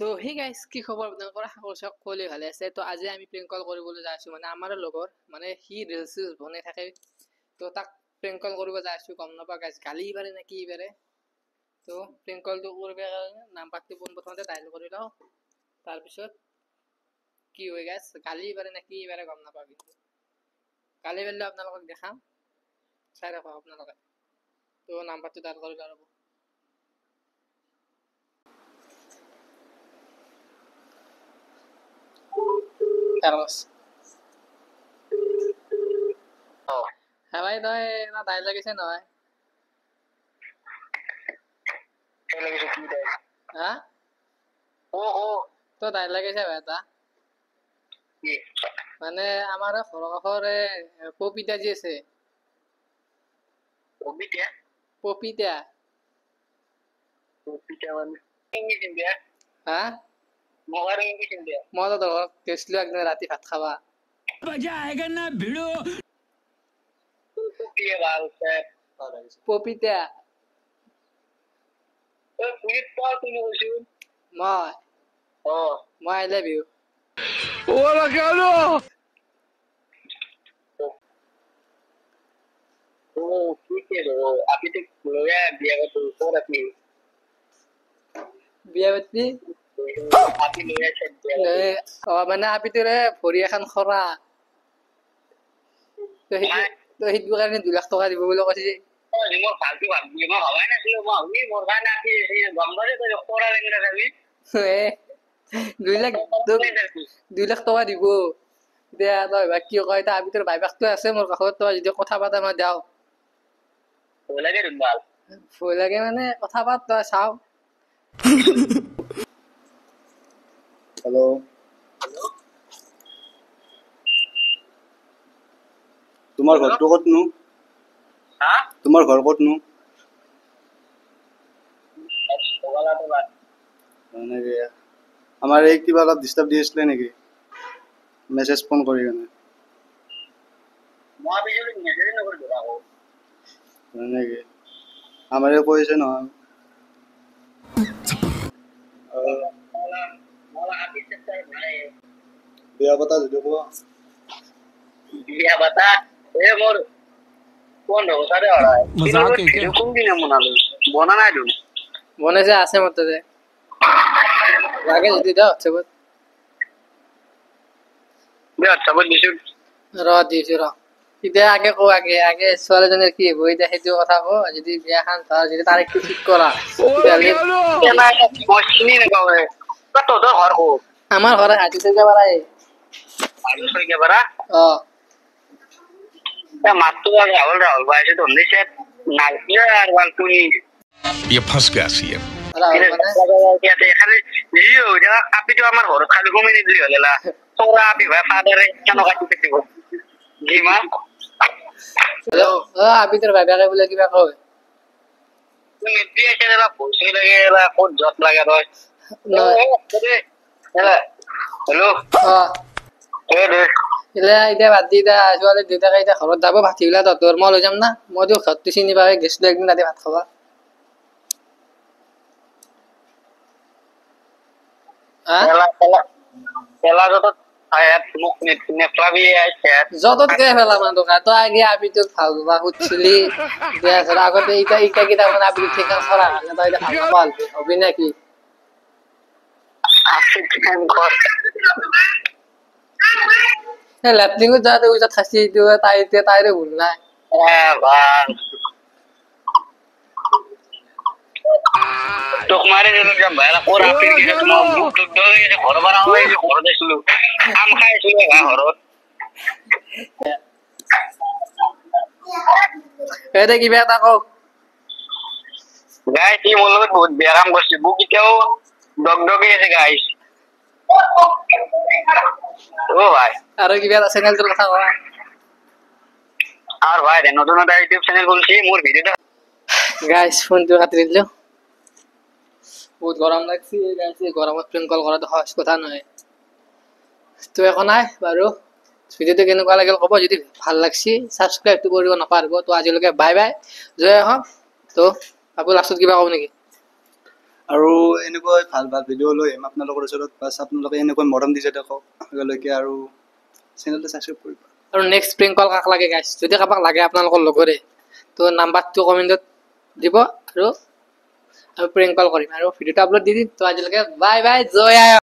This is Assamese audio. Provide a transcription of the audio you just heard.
সো হে গাইস কি খবৰ আপোনালোকৰ আশা কৰিছো সকলোৱে ভালে আছে তো আজি আমি প্ৰেংক কল কৰিবলৈ যাই আছো মানে আমাৰ লগৰ মানে হি ৰিলস বনাই থাকে তো তাক প্ৰেংক কল কৰিব যাই আছো গম নাপা গাইস গালি ইবাৰে নে কি ইবাৰে তো প্ৰেংক কলটো কৰিবৰ কাৰণে নাম্বাৰটো পোন প্ৰথমতে ডায়াল কৰি লও তাৰ পিছত কি হৈ গাইস গালি ইবাৰে নে কি ইবাৰে গম নাপা কিন্তু গালি বেলে আপোনালোকক দেখাম চাই ৰাখক আপোনালোকে তো নাম্বাৰটো ডায়াল কৰি লও Carlos. হ্যাঁ ভাই তই না দাই লাগিছে নহয় হ্যাঁ তো দাই লাগিছে ভাই এটা মানে আমার ঘর কাষরে পপিতা যে আছে পপিতা হ্যাঁ মজা তো গেছিলো একদিন রাতে ভাত খাওয়া मजा आएगा ना भिड़ो পপিতা মই আই লাভ ইউ ओला क्यों বিয়া পাতি মানে আপি তোৰে ভৰি এখন খৰা তো সেইটো কাৰণে 2 লাখ টকা দিব বুলি কৈছে দুই লাখ টকা দিব এতিয়া তই কি কয় এতিয়া আপি তোৰ বাইবাকটো আছে মোৰ কাষত তই যদি কথা পাতা মই যাও ভয় লাগে মানে কথা পাত তই চাও हेलो तुम्हार घर तो कत नु तुम्हार घर कत नु हमारे एक की बार आप डिस्टर्ब दिए इसलिए नहीं मेसेज फोन करिए ना हमारे कोई से ना बिया बता दे देखो बिया बता ए मोर কোন ওসারে ওরা मजाक है क्या এরকম দিন মনালো বনা না দিন মনে যে আছে মতে দে লাগে যদি দাও চবত বিয়া সবত দিছু র দিছি র ইদে আগে কো আগে ছোৱালীজনীৰ কি হব ইদে সেইটো কথা কো যদি বিয়া খান তাৰ যদি তাৰিখটো ঠিক কৰা কেনা বসনি না গাওয়ে কত তো ঘৰ কো আমাৰ ঘৰে হাতি থেকে বাৰাই আলু সই কে বারা অ মাত্র রাহুল ভাই তো নিছে না আর বালকুনি ये फंस गया सीएम মানে এখানে জিও যা আপনি তো আমার ঘর খালি ঘুমিয়ে দিলি হলা তোরা আপনি ভাই ফাদারে কেন কাটি দিব জিমা আপি তোৰ ভাইবাকে বোলে কিবা কয় তুমি দিয়ে কেলা পয়সা লাগে এলা কোন জট লাগা রয় হ্যালো ইলে এতিয়া বাদ দি দা ছোৱালী দেউতাকে এতিয়া ঘৰত যাব ভাতিলা তহঁতৰ মই লৈ যাম না মইতো ঘৰটো চিনি পাই গেছিলো একদিন তাতে ভাত খাবা যততকে ফেলা মানুহ তই আগে আপি তোক ভাল পাবা সুধছিলি আগতে ইটা কিটা মানে আপি ঠিকান চলা কাৰণে তই এতিয়া ভাল পাল হবি নেকি লেপটিঙত যাওঁতে উজা থাকি দিওঁ তাই এতিয়া তাইৰে ভুল নাই তোমারে জন্য যা ভাইরা ওর আপনি কি তোমার মুখ তো ধরে যে ঘর বাড়া হয়ে যে ঘর দেখলো আম খাইছিল ঘরত এতে কিবা এটা কওক গাইস কি মূল বহুত ব্যায়াম করছে বুক কেউ ডগডগে এসে গাইস ও ভাই আৰু কিবা এটা চেনেলটোৰ কথা কোৱা আৰ ভাই নতুন একটা ইউটিউব চ্যানেল খুলছি মোৰ ভিডিওটা গাইস ফোনটো কাটি দিলো বহুত গৰম লাগছে গাইস গৰমত প্ৰেংক কল কৰাটো সহজ কথা নহয় তো একো নাই বাৰু ভিডিওটো কেনেকুৱা লাগিল ক'ব যদি ভাল লাগছি সাবস্ক্ৰাইবটো কৰিব নাপাহৰিব তো আজিলৈকে বাই বাই জয় হওক তো আপু লাষ্টত কিবা ক'ব নেকি আৰু এনেকৈ ভাল ভাল ভিডিঅ' লৈ আহিম আপোনালোকৰ ওচৰত বাছ আপোনালোকে এনেকৈ মৰম দি যাই থাকক আগলৈকে আৰু চেনেলটো ছাবস্ক্ৰাইব কৰিব আৰু নেক্সট প্ৰেংক কল কাক লাগে গাইছ যদি কাৰোবাক লাগে আপোনালোকৰ লগৰে তো নাম্বাৰটো কমেণ্টত দিব আৰু প্ৰেংক কল কৰিম আৰু ভিডিঅ'টো আপলোড দি দিম তো আজিলৈকে বাই বাই জয় আই